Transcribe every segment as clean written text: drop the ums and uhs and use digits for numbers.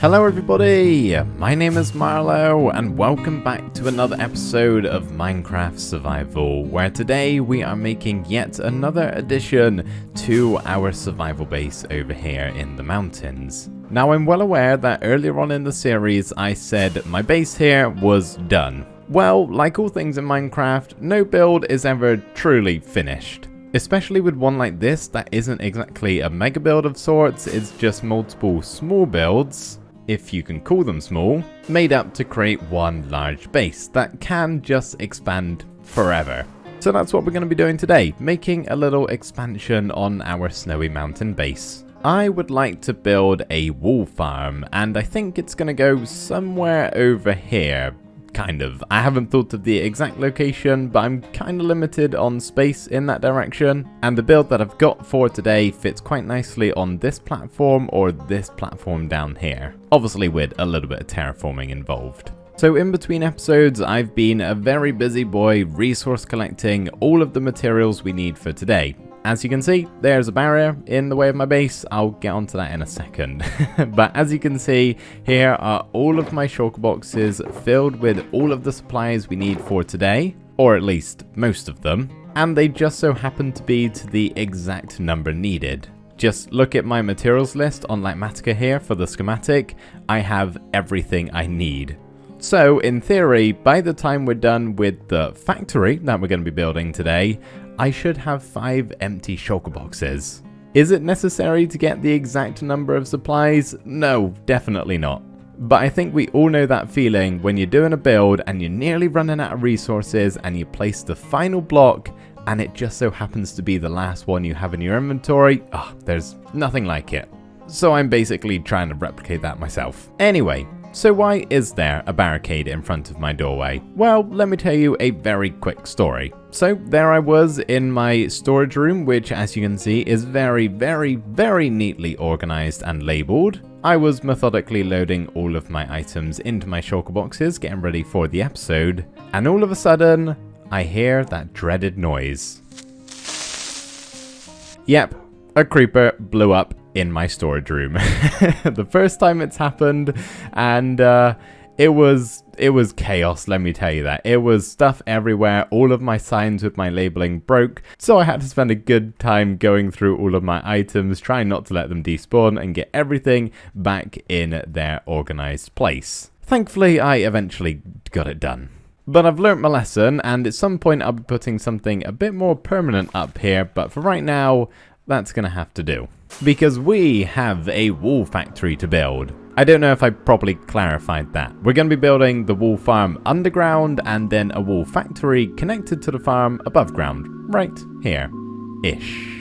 Hello everybody, my name is Marlowe and welcome back to another episode of Minecraft Survival, where today we are making yet another addition to our survival base over here in the mountains. Now I'm well aware that earlier on in the series I said my base here was done. Well, like all things in Minecraft, no build is ever truly finished. Especially with one like this that isn't exactly a mega build of sorts, it's just multiple small builds, if you can call them small, made up to create one large base that can just expand forever. So that's what we're going to be doing today, making a little expansion on our snowy mountain base. I would like to build a wool farm, and I think it's going to go somewhere over here. Kind of. I haven't thought of the exact location, but I'm kind of limited on space in that direction. And the build that I've got for today fits quite nicely on this platform or this platform down here. Obviously with a little bit of terraforming involved. So in between episodes, I've been a very busy boy resource collecting all of the materials we need for today. As you can see, there's a barrier in the way of my base. I'll get onto that in a second. But as you can see, here are all of my shulker boxes filled with all of the supplies we need for today, or at least most of them. And they just so happen to be to the exact number needed. Just look at my materials list on Lagmatica here for the schematic. I have everything I need. So in theory, by the time we're done with the factory that we're going to be building today, I should have 5 empty shulker boxes. Is it necessary to get the exact number of supplies? No, definitely not. But I think we all know that feeling when you're doing a build and you're nearly running out of resources and you place the final block and it just so happens to be the last one you have in your inventory. There's nothing like it. So I'm basically trying to replicate that myself. Anyway. So why is there a barricade in front of my doorway? Well, let me tell you a very quick story. So there I was in my storage room, which as you can see is very, very, very neatly organized and labeled. I was methodically loading all of my items into my shulker boxes, getting ready for the episode, and all of a sudden, I hear that dreaded noise. Yep, a creeper blew up in my storage room. The first time it's happened, and it was chaos, let me tell you that. It was stuff everywhere, all of my signs with my labeling broke, so I had to spend a good time going through all of my items, trying not to let them despawn and get everything back in their organized place. Thankfully, I eventually got it done. But I've learnt my lesson, and at some point I'll be putting something a bit more permanent up here, but for right now, that's gonna have to do. Because we have a wool factory to build. I don't know if I properly clarified that. We're going to be building the wool farm underground and then a wool factory connected to the farm above ground. Right here-ish.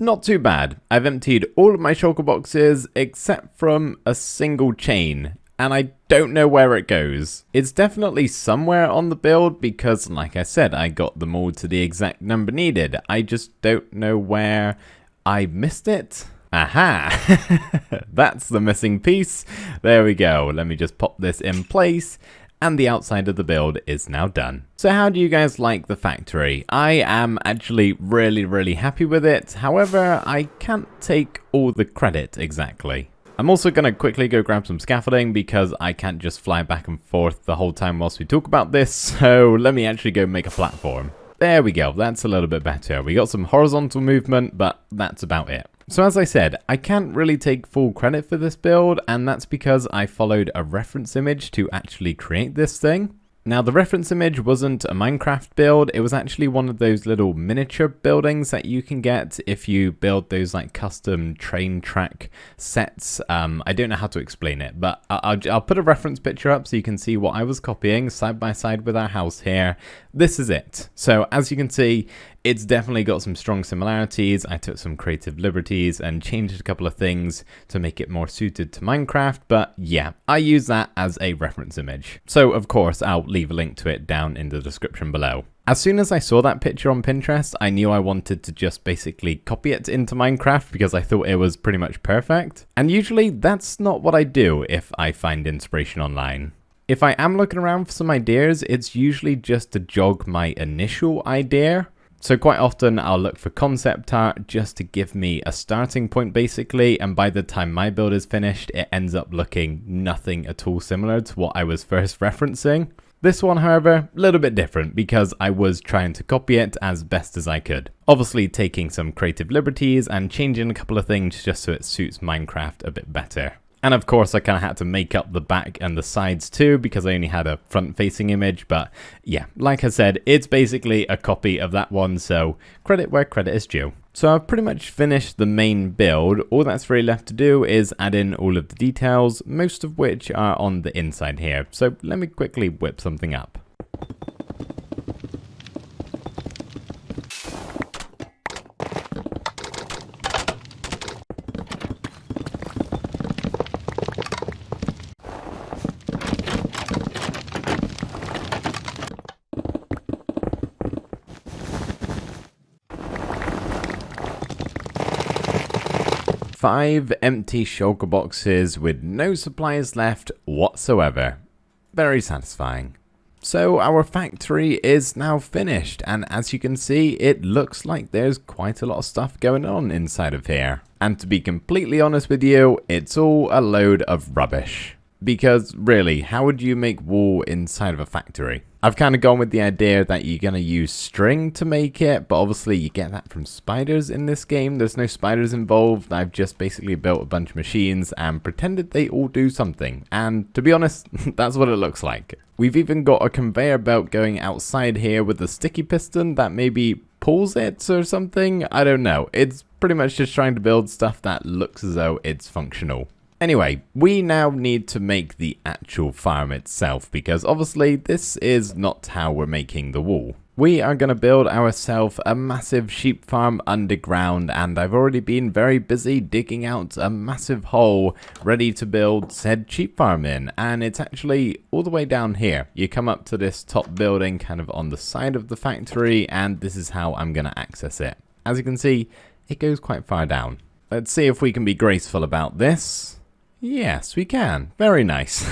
Not too bad. I've emptied all of my shulker boxes except from a single chain, and I don't know where it goes. It's definitely somewhere on the build because, like I said, I got them all to the exact number needed. I just don't know where I missed it. Aha! That's the missing piece. There we go. Let me just pop this in place. And the outside of the build is now done. So how do you guys like the factory? I am actually really happy with it. However, I can't take all the credit exactly. I'm also going to quickly go grab some scaffolding because I can't just fly back and forth the whole time whilst we talk about this. So let me actually go make a platform. There we go. That's a little bit better. We got some horizontal movement, but that's about it. So as I said, I can't really take full credit for this build, and that's because I followed a reference image to actually create this thing. Now, the reference image wasn't a Minecraft build, it was actually one of those little miniature buildings that you can get if you build those like custom train track sets. I don't know how to explain it, but I'll put a reference picture up so you can see what I was copying side by side with our house here. This is it. So as you can see, it's definitely got some strong similarities. I took some creative liberties and changed a couple of things to make it more suited to Minecraft, but yeah, I use that as a reference image. So of course, I'll leave a link to it down in the description below. As soon as I saw that picture on Pinterest, I knew I wanted to just basically copy it into Minecraft because I thought it was pretty much perfect. And usually that's not what I do if I find inspiration online. If I am looking around for some ideas, it's usually just to jog my initial idea. So quite often I'll look for concept art just to give me a starting point basically, and by the time my build is finished, it ends up looking nothing at all similar to what I was first referencing. This one, however, a little bit different because I was trying to copy it as best as I could. Obviously taking some creative liberties and changing a couple of things just so it suits Minecraft a bit better. And of course, I kind of had to make up the back and the sides too because I only had a front-facing image. But yeah, like I said, it's basically a copy of that one, so credit where credit is due. So I've pretty much finished the main build. All that's really left to do is add in all of the details, most of which are on the inside here. So let me quickly whip something up. Five empty shulker boxes with no supplies left whatsoever. Very satisfying. So our factory is now finished, and as you can see, it looks like there's quite a lot of stuff going on inside of here. And to be completely honest with you, it's all a load of rubbish. Because really, how would you make wool inside of a factory? I've kind of gone with the idea that you're going to use string to make it, but obviously you get that from spiders in this game. There's no spiders involved. I've just basically built a bunch of machines and pretended they all do something. And to be honest, that's what it looks like. We've even got a conveyor belt going outside here with a sticky piston that maybe pulls it or something. I don't know. It's pretty much just trying to build stuff that looks as though it's functional. Anyway, we now need to make the actual farm itself because obviously this is not how we're making the wool. We are going to build ourselves a massive sheep farm underground, and I've already been very busy digging out a massive hole ready to build said sheep farm in, and it's actually all the way down here. You come up to this top building kind of on the side of the factory, and this is how I'm going to access it. As you can see, it goes quite far down. Let's see if we can be graceful about this. Yes, we can. Very nice.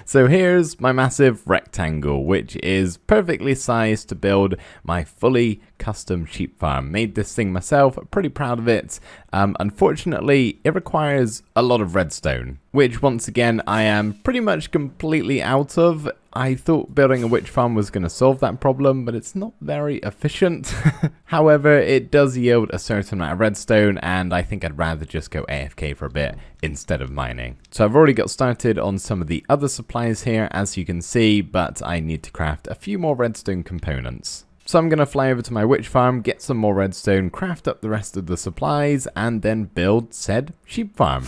So here's my massive rectangle, which is perfectly sized to build my fully custom sheep farm. Made this thing myself, pretty proud of it. Unfortunately, it requires a lot of redstone, which once again, I am pretty much completely out of. I thought building a witch farm was going to solve that problem, but it's not very efficient. However, it does yield a certain amount of redstone, and I think I'd rather just go AFK for a bit instead of mining. So I've already got started on some of the other supplies here, as you can see, but I need to craft a few more redstone components. So I'm going to fly over to my witch farm, get some more redstone, craft up the rest of the supplies, and then build said sheep farm.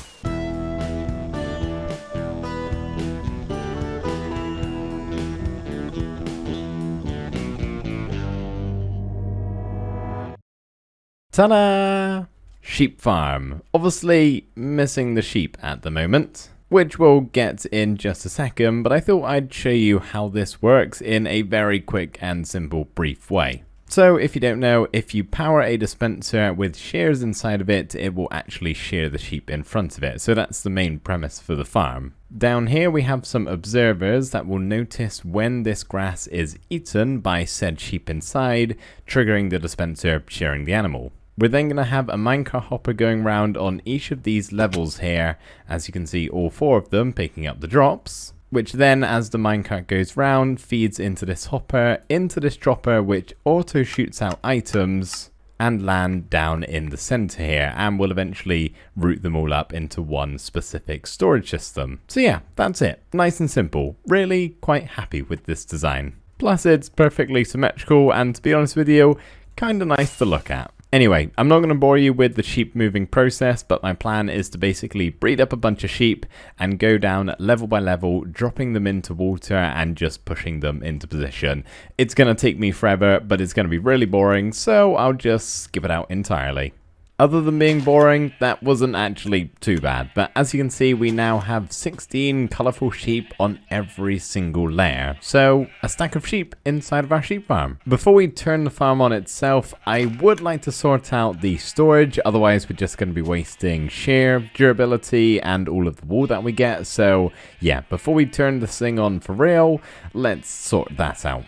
Ta-da! Sheep farm. Obviously missing the sheep at the moment, which we'll get in just a second, but I thought I'd show you how this works in a very quick and simple brief way. So if you don't know, if you power a dispenser with shears inside of it, it will actually shear the sheep in front of it. So that's the main premise for the farm. Down here we have some observers that will notice when this grass is eaten by said sheep inside, triggering the dispenser, shearing the animal. We're then going to have a minecart hopper going around on each of these levels here, as you can see all four of them picking up the drops, which then as the minecart goes round feeds into this hopper, into this dropper which auto shoots out items, and land down in the center here, and we'll eventually route them all up into one specific storage system. So yeah, that's it. Nice and simple. Really quite happy with this design. Plus it's perfectly symmetrical and, to be honest with you, kinda nice to look at. Anyway, I'm not going to bore you with the sheep moving process, but my plan is to basically breed up a bunch of sheep and go down level by level, dropping them into water and just pushing them into position. It's going to take me forever, but it's going to be really boring, so I'll just skip it out entirely. Other than being boring, that wasn't actually too bad, but as you can see, we now have 16 colourful sheep on every single layer, so a stack of sheep inside of our sheep farm. Before we turn the farm on itself, I would like to sort out the storage, otherwise we're just going to be wasting shear, durability, and all of the wool that we get, so yeah, before we turn this thing on for real, let's sort that out.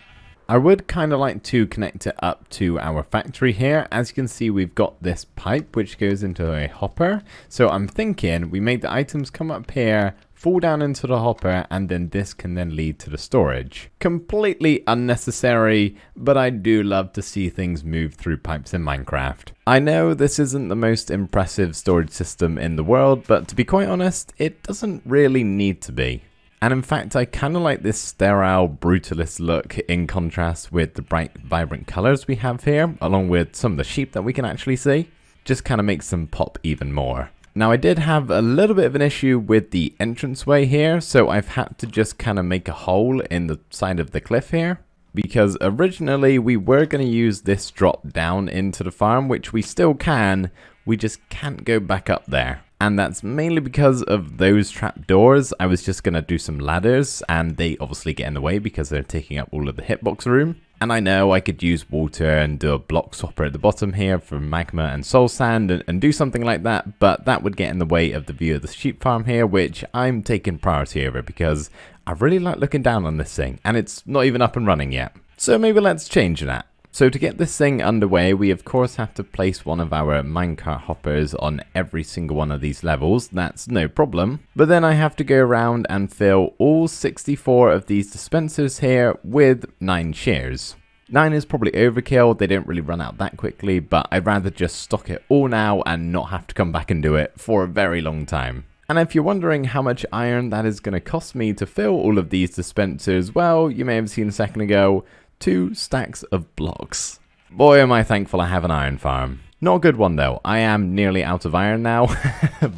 I would kind of like to connect it up to our factory here. As you can see, we've got this pipe which goes into a hopper. So I'm thinking we make the items come up here, fall down into the hopper, and then this can then lead to the storage. Completely unnecessary, but I do love to see things move through pipes in Minecraft. I know this isn't the most impressive storage system in the world, but to be quite honest, it doesn't really need to be. And in fact, I kind of like this sterile, brutalist look in contrast with the bright, vibrant colors we have here, along with some of the sheep that we can actually see. Just kind of makes them pop even more. Now, I did have a little bit of an issue with the entranceway here, so I've had to just kind of make a hole in the side of the cliff here. Because originally we were going to use this drop down into the farm, which we still can, we just can't go back up there. And that's mainly because of those trapdoors. I was just going to do some ladders, and they obviously get in the way because they're taking up all of the hitbox room. And I know I could use water and do a block swapper at the bottom here for magma and soul sand and do something like that, but that would get in the way of the view of the sheep farm here, which I'm taking priority over because I really like looking down on this thing, and it's not even up and running yet. So maybe let's change that. So to get this thing underway, we of course have to place one of our minecart hoppers on every single one of these levels. That's no problem. But then I have to go around and fill all 64 of these dispensers here with 9 shears. 9 is probably overkill, they don't really run out that quickly, but I'd rather just stock it all now and not have to come back and do it for a very long time. And if you're wondering how much iron that is going to cost me to fill all of these dispensers, well, you may have seen a second ago, 2 stacks of blocks. Boy, am I thankful I have an iron farm. Not a good one though. I am nearly out of iron now,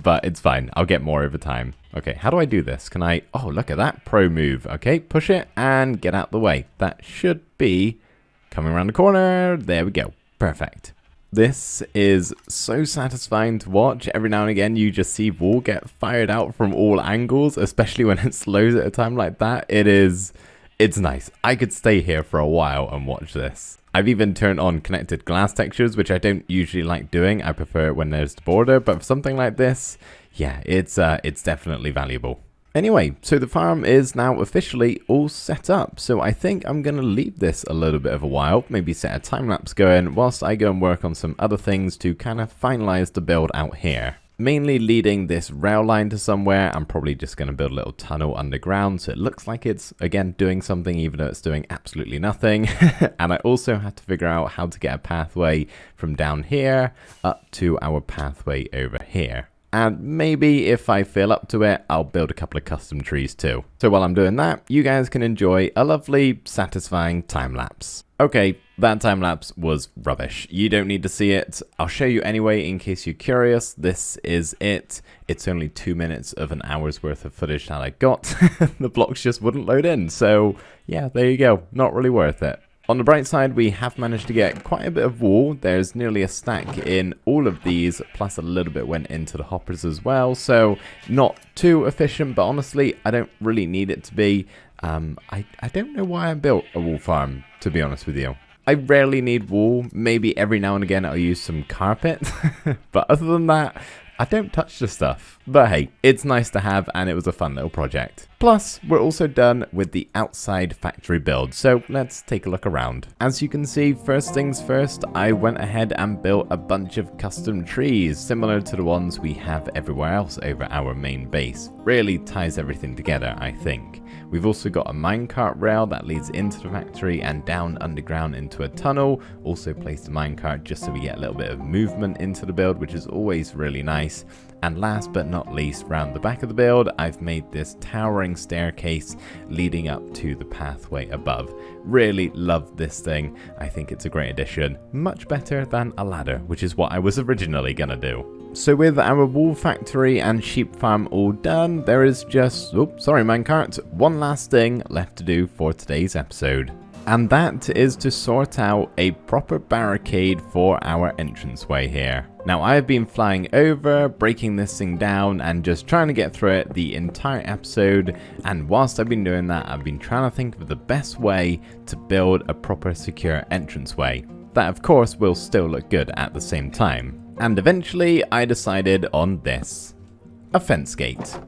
but it's fine. I'll get more over time. Okay, how do I do this? Can I... Oh, look at that pro move. Okay, push it and get out the way. That should be coming around the corner. There we go. Perfect. This is so satisfying to watch. Every now and again, you just see wool get fired out from all angles, especially when it slows at a time like that. It's nice. I could stay here for a while and watch this. I've even turned on connected glass textures, which I don't usually like doing. I prefer it when there's the border, but for something like this, yeah, it's definitely valuable. Anyway, so the farm is now officially all set up, so I think I'm going to leave this a little bit of a while, maybe set a time-lapse going, whilst I go and work on some other things to kind of finalize the build out here. Mainly leading this rail line to somewhere. I'm probably just going to build a little tunnel underground so it looks like it's, again, doing something even though it's doing absolutely nothing. And I also had to figure out how to get a pathway from down here up to our pathway over here. And maybe if I feel up to it, I'll build a couple of custom trees too. So while I'm doing that, you guys can enjoy a lovely, satisfying time-lapse. Okay, that time-lapse was rubbish. You don't need to see it. I'll show you anyway in case you're curious. This is it. It's only 2 minutes of an hour's worth of footage that I got. The blocks just wouldn't load in. So yeah, there you go. Not really worth it. On the bright side, we have managed to get quite a bit of wool. There's nearly a stack in all of these, plus a little bit went into the hoppers as well. So not too efficient, but honestly, I don't really need it to be. I don't know why I built a wool farm, to be honest with you. I rarely need wool. Maybe every now and again I'll use some carpet. But other than that, I don't touch the stuff. But hey, it's nice to have and it was a fun little project. Plus, we're also done with the outside factory build, so let's take a look around. As you can see, first things first, I went ahead and built a bunch of custom trees, similar to the ones we have everywhere else over our main base. Really ties everything together, I think. We've also got a minecart rail that leads into the factory and down underground into a tunnel. Also placed a minecart just so we get a little bit of movement into the build, which is always really nice. And last but not least, round the back of the build, I've made this towering staircase leading up to the pathway above. Really love this thing. I think it's a great addition. Much better than a ladder, which is what I was originally gonna do. So with our wool factory and sheep farm all done, there is just, minecart, one last thing left to do for today's episode. And that is to sort out a proper barricade for our entranceway here. Now I've been flying over, breaking this thing down and just trying to get through it the entire episode, and whilst I've been doing that, I've been trying to think of the best way to build a proper secure entranceway. That of course will still look good at the same time. And eventually I decided on this. A fence gate.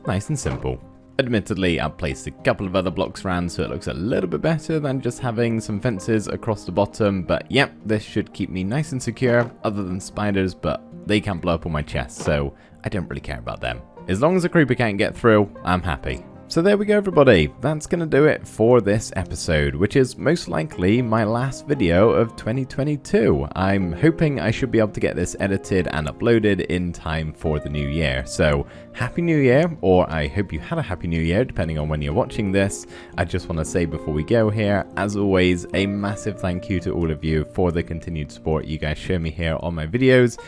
Nice and simple. Admittedly, I've placed a couple of other blocks around so it looks a little bit better than just having some fences across the bottom, but yep, this should keep me nice and secure, other than spiders, but they can't blow up on my chest, so I don't really care about them. As long as a creeper can't get through, I'm happy. So there we go everybody, that's going to do it for this episode, which is most likely my last video of 2022. I'm hoping I should be able to get this edited and uploaded in time for the new year. So Happy New Year, or I hope you had a Happy New Year depending on when you're watching this. I just want to say before we go here, as always, a massive thank you to all of you for the continued support you guys show me here on my videos.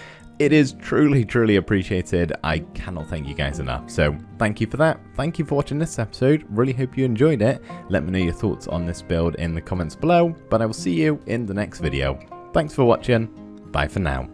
It is truly, truly appreciated. I cannot thank you guys enough. So thank you for that. Thank you for watching this episode. Really hope you enjoyed it. Let me know your thoughts on this build in the comments below, but I will see you in the next video. Thanks for watching. Bye for now.